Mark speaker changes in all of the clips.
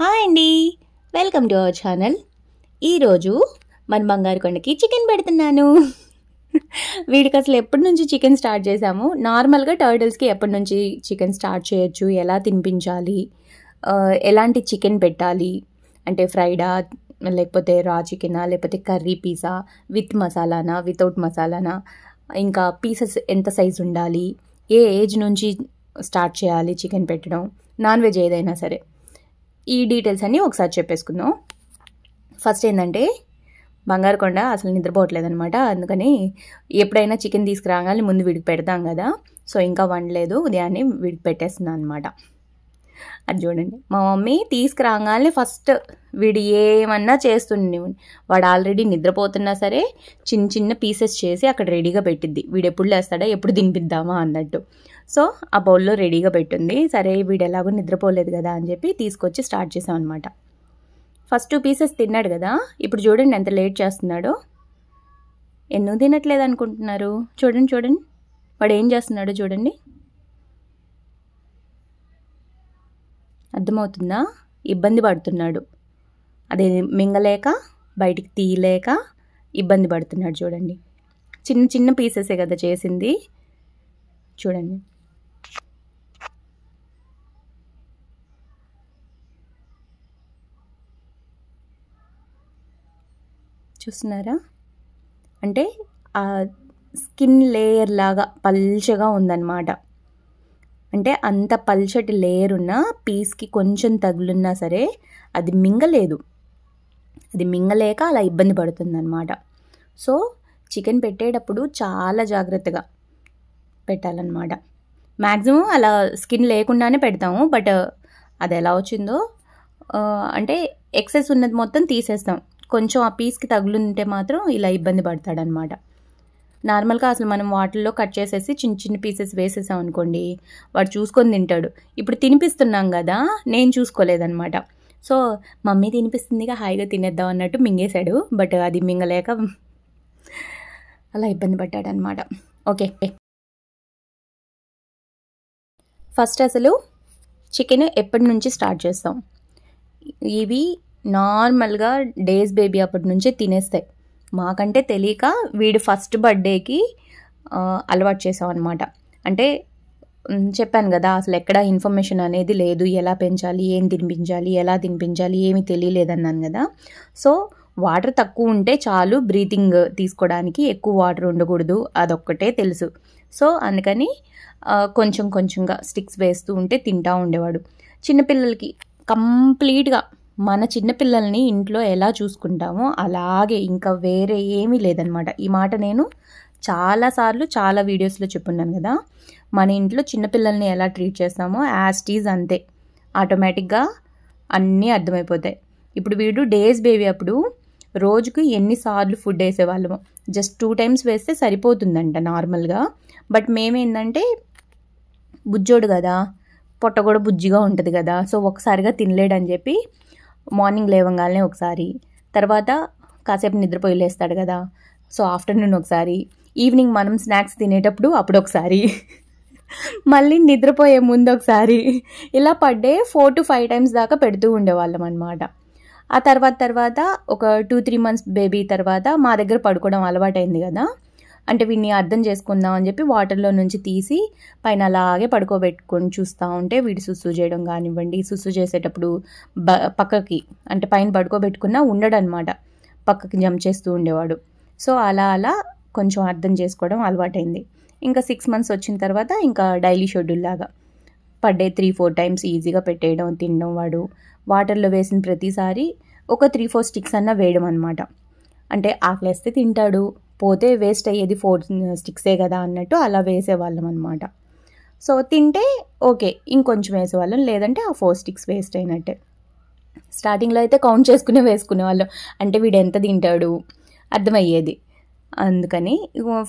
Speaker 1: Hi అండి, welcome to our channel. ఈరోజు మన బంగారు కొండకి చికెన్ పెడుతున్నాను. వీడికి అసలు ఎప్పటి నుంచి చికెన్ స్టార్ట్ చేసాము, నార్మల్గా టర్టిల్స్కి ఎప్పటి నుంచి చికెన్ స్టార్ట్ చేయొచ్చు, ఎలా తినిపించాలి, ఎలాంటి చికెన్ పెట్టాలి అంటే ఫ్రైడా లేకపోతే రా చికెనా లేకపోతే కర్రీ పీసా విత్ మసాలానా వితౌట్ మసాలానా, ఇంకా పీసెస్ ఎంత సైజు ఉండాలి, ఏ ఏజ్ నుంచి స్టార్ట్ చేయాలి చికెన్ పెట్టడం, నాన్ వెజ్ ఏదైనా సరే, ఈ డీటెయిల్స్ అన్నీ ఒకసారి చెప్పేసుకుందాం. ఫస్ట్ ఏంటంటే బంగారు కొండ అసలు నిద్రపోవట్లేదు అనమాట. అందుకని ఎప్పుడైనా చికెన్ తీసుకురాగానే ముందు వీడికి పెడతాం కదా, సో ఇంకా వండలేదు, ఉదయాన్నే వీడికి పెట్టేస్తున్నాను అనమాట. అది చూడండి, మా మమ్మీ తీసుకురాగానే ఫస్ట్ వీడు ఏమన్నా చేస్తుండే, వాడు ఆల్రెడీ నిద్రపోతున్నా సరే చిన్న చిన్న పీసెస్ చేసి అక్కడ రెడీగా పెట్టిద్ది. వీడు ఎప్పుడు లేస్తాడా, ఎప్పుడు తినిపిద్దామా అన్నట్టు. సో ఆ బౌల్లో రెడీగా పెట్టింది. సరే వీడు ఎలాగో నిద్రపోలేదు కదా అని చెప్పి తీసుకొచ్చి స్టార్ట్ చేసాం అనమాట. ఫస్ట్ 2 పీసెస్ తిన్నాడు కదా, ఇప్పుడు చూడండి ఎంత లేట్ చేస్తున్నాడో. ఎందుకు తినట్లేదు అనుకుంటున్నారు? చూడండి చూడండి వాడు ఏం చేస్తున్నాడో చూడండి. అర్థమవుతుందా? ఇబ్బంది పడుతున్నాడు, అదే మింగలేక బయటికి తీయలేక ఇబ్బంది పడుతున్నాడు. చూడండి, చిన్న చిన్న పీసెసే కదా చేసింది. చూడండి, చూస్తున్నారా? అంటే ఆ స్కిన్ లేయర్ లాగా పల్చగా ఉందన్నమాట. అంటే అంత పల్చటి లేయర్ ఉన్న పీస్కి కొంచెం తగులున్నా సరే అది మింగలేదు, అది మింగలేక అలా ఇబ్బంది పడుతుందన్నమాట. సో చికెన్ పెట్టేటప్పుడు చాలా జాగ్రత్తగా పెట్టాలన్నమాట. మ్యాక్సిమం అలా స్కిన్ లేకుండానే పెడతాము, బట్ అది ఎలా వచ్చిందో అంటే ఎక్సెస్ ఉన్నది మొత్తం తీసేస్తాం, కొంచెం ఆ పీస్కి తగులుంటే మాత్రం ఇలా ఇబ్బంది పడతాడనమాట. నార్మల్గా అసలు మనం వాటర్లో కట్ చేసేసి చిన్న చిన్న పీసెస్ వేసేసాం అనుకోండి, వాడు చూసుకొని తింటాడు. ఇప్పుడు తినిపిస్తున్నాం కదా, నేను చూసుకోలేదన్నమాట. సో మమ్మీ తినిపిస్తుందిగా హాయిగా తినేద్దాం అన్నట్టు మింగేశాడు, బట్ అది మింగలేక అలా ఇబ్బంది పడ్డాడనమాట. ఓకే, ఫస్ట్ అసలు చికెన్ ఎప్పటి నుంచి స్టార్ట్ చేస్తాం? ఇవి నార్మల్గా డేస్ బేబీ అప్పటి నుంచే తినేస్తాయి. మాకంటే తెలియక వీడు ఫస్ట్ బర్త్డేకి అలవాటు చేసాం అనమాట. అంటే చెప్పాను కదా, అసలు ఎక్కడ ఇన్ఫర్మేషన్ అనేది లేదు, ఎలా పెంచాలి, ఏం తినిపించాలి, ఎలా తినిపించాలి ఏమీ తెలియలేదన్నాను కదా. సో వాటర్ తక్కువ ఉంటే చాలు, బ్రీతింగ్ తీసుకోవడానికి ఎక్కువ వాటర్ ఉండకూడదు, అదొక్కటే తెలుసు. సో అందుకని కొంచెం కొంచెంగా స్టిక్స్ వేస్తూ ఉంటే తింటూ ఉండేవాడు. చిన్నపిల్లలకి కంప్లీట్గా మన చిన్నపిల్లల్ని ఇంట్లో ఎలా చూసుకుంటామో అలాగే, ఇంకా వేరే ఏమీ లేదనమాట. ఈ మాట నేను చాలాసార్లు చాలా వీడియోస్లో చెప్పున్నాను కదా, మన ఇంట్లో చిన్నపిల్లల్ని ఎలా ట్రీట్ చేస్తామో యాజ్ టీజ్ అంతే, ఆటోమేటిక్గా అన్నీ అర్థమైపోతాయి. ఇప్పుడు వీడు డేస్ బేబీ అప్పుడు రోజుకు ఎన్నిసార్లు ఫుడ్ వేసేవాళ్ళము, జస్ట్ 2 times వేస్తే సరిపోతుందంట నార్మల్గా. బట్ మేమేందంటే బుజ్జోడు కదా, పొట్ట కూడా బుజ్జిగా ఉంటుంది కదా, సో ఒకసారిగా తినలేడని చెప్పి మార్నింగ్ లేవగానే ఒకసారి, తర్వాత కాసేపు నిద్రపోయి లేస్తాడు కదా, సో ఆఫ్టర్నూన్ ఒకసారి, ఈవినింగ్ మనం స్నాక్స్ తినేటప్పుడు అప్పుడు ఒకసారి, మళ్ళీ నిద్రపోయే ముందు ఒకసారి, ఇలా పర్ డే 4 to 5 times దాకా పెడుతూ ఉండేవాళ్ళం అనమాట. ఆ తర్వాత ఒక 2-3 months బేబీ తర్వాత మా దగ్గర పడుకోవడం అలవాటైంది కదా, అంటే వీడిని అర్థం చేసుకుందాం అని చెప్పి వాటర్లో నుంచి తీసి పైన అలాగే పడుకోబెట్టుకొని చూస్తూ ఉంటే వీడు సుస్సు చేయడం కానివ్వండి, సుస్సు చేసేటప్పుడు పక్కకి అంటే పైన పడుకోబెట్టుకున్నా ఉండడనమాట, పక్కకి జంప్ చేస్తూ ఉండేవాడు. సో అలా అలా కొంచెం అర్థం చేసుకోవడం అలవాటైంది. ఇంకా 6 months వచ్చిన తర్వాత ఇంకా డైలీ షెడ్యూల్ లాగా పర్ డే 3-4 times ఈజీగా పెట్టేయడం, తినడం. వాడు వాటర్లో వేసిన ప్రతిసారి ఒక 3-4 sticks అన్నా వేయడం అనమాట. అంటే ఆకలేస్తే తింటాడు, పోతే వేస్ట్ అయ్యేది 4 sticks కదా అన్నట్టు అలా వేసేవాళ్ళం అనమాట. సో తింటే ఓకే ఇంకొంచెం వేసేవాళ్ళం, లేదంటే ఆ 4 sticks వేస్ట్ అయినట్టే. స్టార్టింగ్లో అయితే కౌంట్ వేసుకునేవాళ్ళం, అంటే వీడు ఎంత తింటాడు అర్థమయ్యేది. అందుకని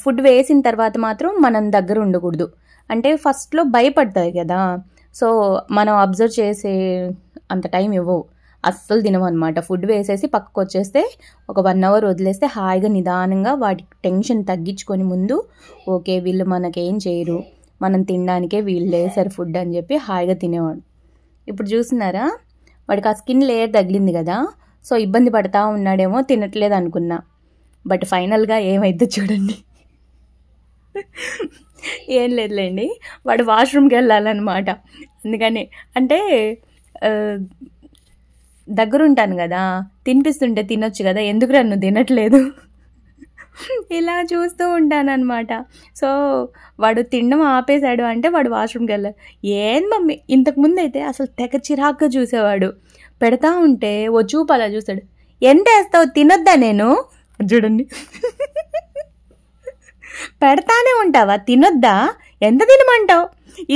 Speaker 1: ఫుడ్ వేసిన తర్వాత మాత్రం మనం దగ్గర ఉండకూడదు, అంటే ఫస్ట్లో భయపడతాయి కదా, సో మనం అబ్జర్వ్ చేసే అంత టైం ఇవ్వవు, అస్సలు తినమన్నమాట. ఫుడ్ వేసేసి పక్కకు వచ్చేస్తే ఒక 1 hour వదిలేస్తే హాయిగా నిదానంగా వాటి టెన్షన్ తగ్గించుకొని ముందు ఓకే వీళ్ళు మనకేం చేయరు, మనం తినడానికే వీళ్ళు వేసారు ఫుడ్ అని చెప్పి హాయిగా తినేవాడు. ఇప్పుడు చూస్తున్నారా, వాడికి ఆ స్కిన్ లేయర్ తగిలింది కదా, సో ఇబ్బంది పడతా ఉన్నాడేమో, తినట్లేదు అనుకున్నా. బట్ ఫైనల్గా ఏమైందో చూడండి. ఏం లేదులేండి, వాడు వాష్రూమ్కి వెళ్ళాలన్నమాట. అందుకని అంటే దగ్గరుంటాను కదా, తినిపిస్తుంటే తినొచ్చు కదా, ఎందుకు నన్ను తినట్లేదు ఇలా చూస్తూ ఉంటానన్నమాట. సో వాడు తినడం ఆపేశాడు అంటే వాడు వాష్రూమ్కి వెళ్ళాలి. ఏం మమ్మీ, ఇంతకుముందు అయితే అసలు తెగ చిరాగ్గా చూసేవాడు. పెడతా ఉంటే ఓ చూపు అలా చూస్తాడు. ఎంత వేస్తావు, తినొద్దా నేను? చూడండి, పెడతానే ఉంటావా, తినొద్దా, ఎంత తినమంటావు?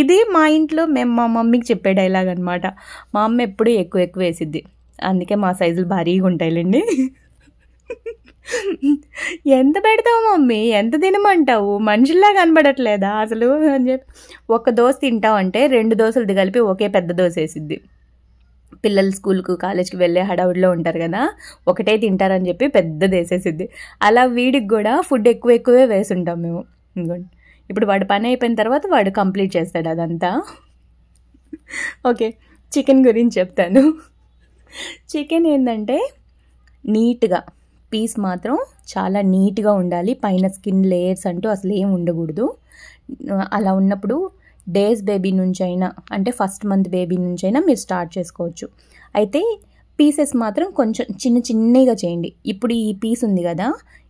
Speaker 1: ఇది మా ఇంట్లో మేము మా మమ్మీకి చెప్పే డైలాగ్ అనమాట. మా అమ్మ ఎప్పుడూ ఎక్కువ వేసిద్ది, అందుకే మా సైజులు భారీగా ఉంటాయిలేండి. ఎంత పెడతావు మమ్మీ, ఎంత తినమంటావు, మనుషుల్లా కనబడట్లేదా అసలు అని చెప్పి. ఒక దోశ తింటావు అంటే 2 దోశలది కలిపి ఒకే పెద్ద దోశ వేసిద్ది. పిల్లలు స్కూల్కు కాలేజ్కి వెళ్ళే హడావుడిలో ఉంటారు కదా, ఒకటే తింటారని చెప్పి పెద్దది వేసేసిద్ది. అలా వీడికి కూడా ఫుడ్ ఎక్కువే వేసుంటాం మేము. ఇంకోండి, ఇప్పుడు వాడు పని అయిపోయిన తర్వాత వాడు కంప్లీట్ చేస్తాడు అదంతా. ఓకే, చికెన్ గురించి చెప్తాను. చికెన్ ఏంటంటే నీట్గా పీస్ మాత్రం చాలా నీట్గా ఉండాలి. పైన స్కిన్ లేయర్స్ అంటూ అసలు ఏం ఉండకూడదు. అలా ఉన్నప్పుడు డేస్ బేబీ నుంచైనా, అంటే ఫస్ట్ మంత్ బేబీ నుంచైనా మీరు స్టార్ట్ చేసుకోవచ్చు. అయితే పీసెస్ మాత్రం కొంచెం చిన్నగా చేయండి. ఇప్పుడు ఈ పీస్ ఉంది కదా,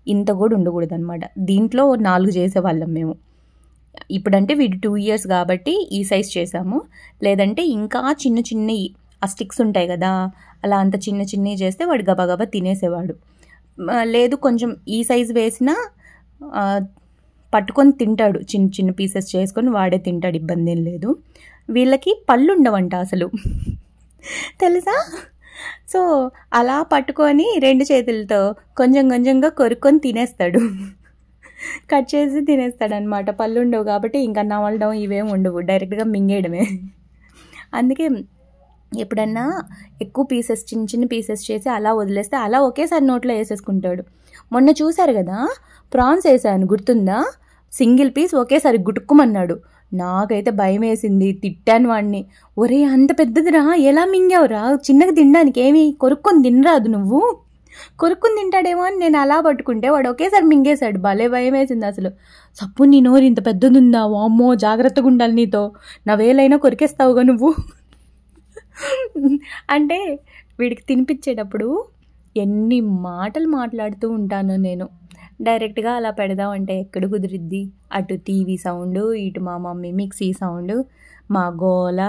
Speaker 1: ఇంత కూడా ఉండకూడదు అనమాట. దీంట్లో 4 చేసేవాళ్ళం మేము. ఇప్పుడంటే వీడు 2 years కాబట్టి ఈ సైజ్ చేసాము. లేదంటే ఇంకా చిన్నవి ఆ స్టిక్స్ ఉంటాయి కదా, అలా అంత చిన్నవి చేస్తే వాడు గబగబా తినేసేవాడు. లేదు కొంచెం ఈ సైజు వేసినా పట్టుకొని తింటాడు. చిన్న పీసెస్ చేసుకొని వాడే తింటాడు, ఇబ్బంది ఏం లేదు. వీళ్ళకి పళ్ళు ఉండవంట అసలు, తెలుసా? సో అలా పట్టుకొని 2 చేతులతో కొంచెంగా కొరుక్కొని తినేస్తాడు, కట్ చేసి తినేస్తాడు అనమాట. పళ్ళు ఉండవు కాబట్టి ఇంకా నమలడం ఇవేం ఉండవు, డైరెక్ట్గా మింగేయడమే. అందుకే ఎప్పుడన్నా ఎక్కువ పీసెస్ చిన్న పీసెస్ చేసి అలా వదిలేస్తే అలా ఒకేసారి నోట్లో వేసేసుకుంటాడు. మొన్న చూశారు కదా, ప్రాన్స్ వేసాను గుర్తుందా, సింగిల్ పీస్ ఒకేసారి గుటుక్కుమన్నాడు. నాకైతే భయం వేసింది, తిట్టాను వాడిని. ఒరే అంత పెద్దదిరా, ఎలా మింగావురా, చిన్నగా తినడానికి ఏమి కొరుక్కొని తినరాదు నువ్వు, కొరుక్కుని తింటాడేమో అని నేను అలా పట్టుకుంటే వాడు ఒకేసారి మింగేశాడు. భలే భయం వేసింది అసలు. సప్పు నీ నోరు ఇంత పెద్దదుందా, వామ్మో జాగ్రత్తగా ఉండాలి నీతో, నా వేలైనా కొరికేస్తావుగా నువ్వు అంటే వీడికి తినిపించేటప్పుడు ఎన్ని మాటలు మాట్లాడుతూ ఉంటాను నేను. డైరెక్ట్గా అలా పెడదామంటే ఎక్కడ కుదిరిద్ది, అటు టీవీ సౌండ్, ఇటు మా మమ్మీ మిక్సీ సౌండ్, మా గోల,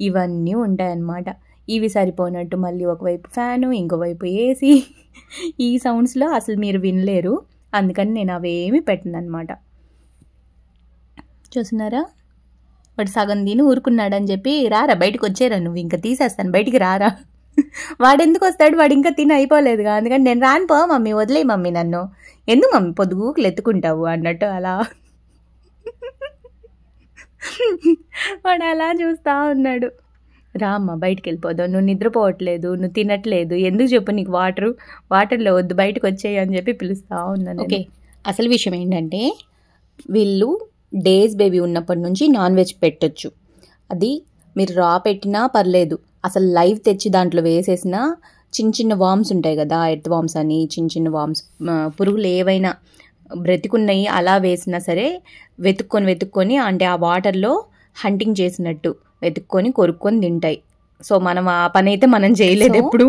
Speaker 1: ఇవన్నీ ఉంటాయన్నమాట. ఇవి సరిపోనట్టు మళ్ళీ ఒకవైపు ఫ్యాను, ఇంకోవైపు ఏసీ. ఈ సౌండ్స్లో అసలు మీరు వినలేరు, అందుకని నేను అవేమీ పెట్టను అనమాట. చూస్తున్నారా, వాడు సగం తిని ఊరుకున్నాడని చెప్పి రారా బయటకు వచ్చేరా, నువ్వు ఇంకా తీసేస్తాను బయటికి రారా. వాడెందుకు వస్తాడు, వాడు ఇంకా తిని అయిపోలేదుగా, అందుకని నేను రాను పో మమ్మీ, వదిలే మమ్మీ నన్ను, ఎందుకు మమ్మీ పొద్దుగూకులు ఎత్తుకుంటావు అన్నట్టు అలా వాడు అలా చూస్తూ ఉన్నాడు. రా అమ్మ బయటికి వెళ్ళిపోదావు, నువ్వు నిద్రపోవట్లేదు, నువ్వు తినట్లేదు, ఎందుకు చెప్పు, నీకు వాటర్లో వద్దు, బయటకు వచ్చేయి అని చెప్పి పిలుస్తూ ఉన్నాను. ఓకే, అసలు విషయం ఏంటంటే వీళ్ళు డేస్ బేబీ ఉన్నప్పటి నుంచి నాన్ వెజ్ పెట్టొచ్చు. అది మీరు రా పెట్టినా పర్లేదు, అసలు లైవ్ తెచ్చి దాంట్లో వేసేసిన చిన్న వామ్స్ ఉంటాయి కదా, ఎర్త్ వామ్స్ అని, చిన్న వామ్స్, పురుగులు ఏవైనా బ్రతికున్నాయి అలా వేసినా సరే వెతుక్కొని అంటే ఆ వాటర్లో హంటింగ్ చేసినట్టు వెతుక్కొని కొరుక్కొని తింటాయి. సో మనం ఆ పని అయితే మనం చేయలేదు ఎప్పుడు.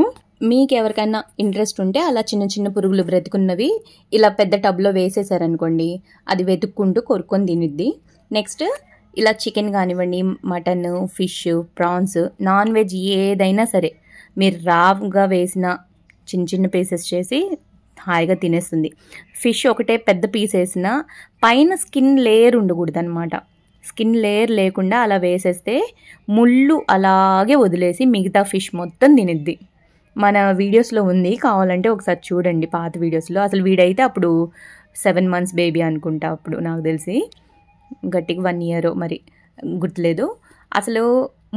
Speaker 1: మీకు ఎవరికైనా ఇంట్రెస్ట్ ఉంటే అలా చిన్న పురుగులు బ్రతుకున్నవి ఇలా పెద్ద టబ్లో వేసేసారనుకోండి, అది వెతుక్కుంటూ కొరుక్కొని తినిద్ది. నెక్స్ట్ ఇలా చికెన్ కానివ్వండి, mutton, fish, prawns, non veg ఏదైనా సరే మీరు రాగా వేసిన చిన్న పీసెస్ చేసి హాయిగా తినేస్తుంది. ఫిష్ ఒకటే పెద్ద పీస్ వేసినా పైన స్కిన్ లేయర్ ఉండకూడదు అనమాట. స్కిన్ లేయర్ లేకుండా అలా వేసేస్తే ముళ్ళు అలాగే వదిలేసి మిగతా ఫిష్ మొత్తం తినిద్ది. మన వీడియోస్లో ఉంది, కావాలంటే ఒకసారి చూడండి పాత వీడియోస్లో. అసలు వీడైతే అప్పుడు 7 months బేబీ అనుకుంటా, అప్పుడు నాకు తెలిసి గట్టిగా 1 year మరి గుర్తులేదు. అసలు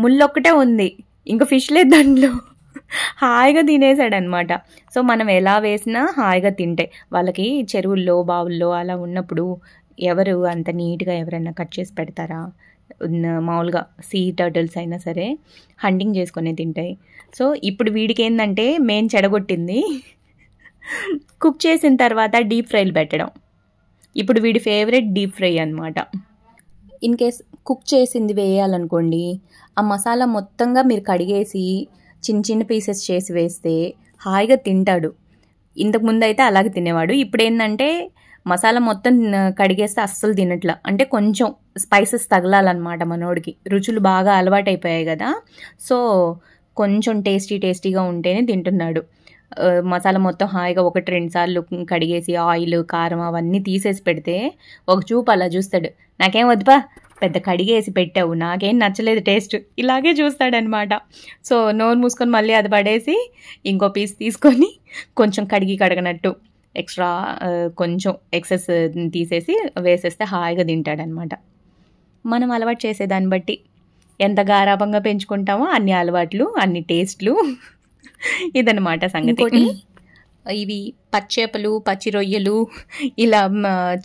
Speaker 1: ముళ్ళొక్కటే ఉంది, ఇంకా ఫిష్ లేదు దాంట్లో, హాయిగా తినేసాడనమాట. సో మనం ఎలా వేసినా హాయిగా తింటే, వాళ్ళకి చెరువుల్లో బావుల్లో అలా ఉన్నప్పుడు ఎవరు అంత నీట్గా ఎవరైనా కట్ చేసి పెడతారా? మామూలుగా సీ టర్టిల్స్ అయినా సరే హంటింగ్ చేసుకొని తింటాయి. సో ఇప్పుడు వీడికి ఏంటంటే మెయిన్ చెడగొట్టింది కుక్ చేసిన తర్వాత డీప్ ఫ్రైలు పెట్టడం. ఇప్పుడు వీడి ఫేవరెట్ డీప్ ఫ్రై అనమాట. ఇన్ కేస్ కుక్ చేసింది వేయాలనుకోండి, ఆ మసాలా మొత్తంగా మీరు కడిగేసి చిన్న చిన్న పీసెస్ చేసి వేస్తే హాయిగా తింటాడు. ఇంతకుముందు అయితే అలాగే తినేవాడు. ఇప్పుడు ఏంటంటే మసాలా మొత్తం కడిగేస్తే అస్సలు తినట్లా. అంటే కొంచెం స్పైసెస్ తగలాలన్నమాట మనోడికి. రుచులు బాగా అలవాటైపోయాయి కదా, సో కొంచెం టేస్టీగా ఉంటేనే తింటున్నాడు. మసాలా మొత్తం హాయిగా 1-2 సార్లు కడిగేసి ఆయిల్ కారం అవన్నీ తీసేసి పెడితే ఒక చూపు అలా చూస్తాడు. నాకేం వద్దుపా, పెద్ద కడిగేసి పెట్టావు, నాకేం నచ్చలేదు టేస్ట్, ఇలాగే చూస్తాడనమాట. సో నోరు మూసుకొని మళ్ళీ అది పడేసి ఇంకో పీస్ తీసుకొని కొంచెం కడగనట్టు ఎక్స్ట్రా కొంచెం ఎక్సెస్ తీసేసి వేసేస్తే హాయిగా తింటాడనమాట. మనం అలవాటు చేసేదాన్ని బట్టి ఎంత గారాబంగా పెంచుకుంటామో అన్ని అలవాట్లు, అన్ని టేస్ట్లు. ఇదనమాట సంగతి. ఇవి పచ్చేపలు, పచ్చి రొయ్యలు, ఇలా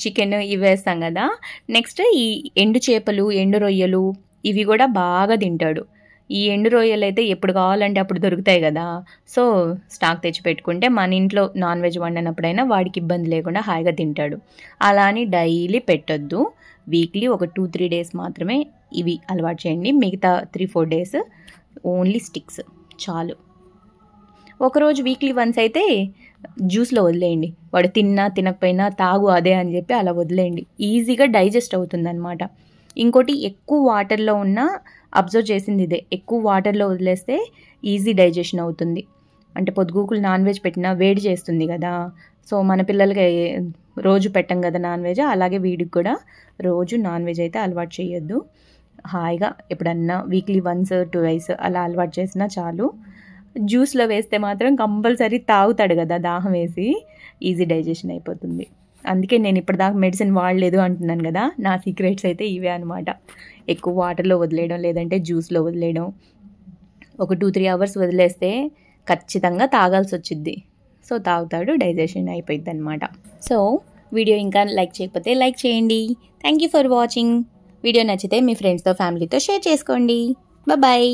Speaker 1: చికెన్ ఇవి వేస్తాం కదా. నెక్స్ట్ ఈ ఎండు చేపలు, ఎండు రొయ్యలు ఇవి కూడా బాగా తింటాడు. ఈ ఎండు రొయ్యలు అయితే ఎప్పుడు కావాలంటే అప్పుడు దొరుకుతాయి కదా, సో స్టాక్ తెచ్చి పెట్టుకుంటే మన ఇంట్లో నాన్ వెజ్ వండినప్పుడైనా వాడికి ఇబ్బంది లేకుండా హాయిగా తింటాడు. అలా అని డైలీ పెట్టొద్దు. వీక్లీ ఒక 2-3 డేస్ మాత్రమే ఇవి అలవాటు చేయండి. మిగతా 3-4 డేస్ ఓన్లీ స్టిక్స్ చాలు. ఒకరోజు వీక్లీ వన్స్ అయితే జ్యూస్లో వదిలేయండి. వాడు తిన్నా తినకపోయినా తాగు అదే అని చెప్పి అలా వదిలేయండి. ఈజీగా డైజెస్ట్ అవుతుంది అనమాట. ఇంకోటి ఎక్కువ వాటర్లో ఉన్న అబ్జర్వ్ చేసింది ఇదే, ఎక్కువ వాటర్లో వదిలేస్తే ఈజీ డైజెషన్ అవుతుంది. అంటే పొద్దుగూకులు నాన్ వెజ్ పెట్టినా వేడి చేస్తుంది కదా, సో మన పిల్లలకి రోజు పెట్టం కదా నాన్ వెజ్, అలాగే వీడికి కూడా రోజు నాన్ వెజ్ అయితే అలవాటు చేయొద్దు. హాయిగా ఎప్పుడన్నా వీక్లీ వన్స్ 2 అలా అలవాటు చేసినా చాలు. జ్యూస్లో వేస్తే మాత్రం కంపల్సరీ తాగుతాడు కదా దాహం వేసి, ఈజీ డైజెషన్ అయిపోతుంది. అందుకే నేను ఇప్పటిదాకా మెడిసిన్ వాడలేదు అంటున్నాను కదా. నా సీక్రెట్స్ అయితే ఇవే అనమాట. ఎక్కువ వాటర్లో వదిలేయడం, లేదంటే జ్యూస్లో వదిలేయడం. ఒక 2-3 అవర్స్ వదిలేస్తే ఖచ్చితంగా తాగాల్సి వచ్చిద్ది. సో తాగుతాడు, డైజెషన్ అయిపోయింది అనమాట. సో వీడియో ఇంకా లైక్ చేయకపోతే లైక్ చేయండి. Thank you for watching. Video నచ్చితే మీ ఫ్రెండ్స్తో, ఫ్యామిలీతో షేర్ చేసుకోండి. బాయ్.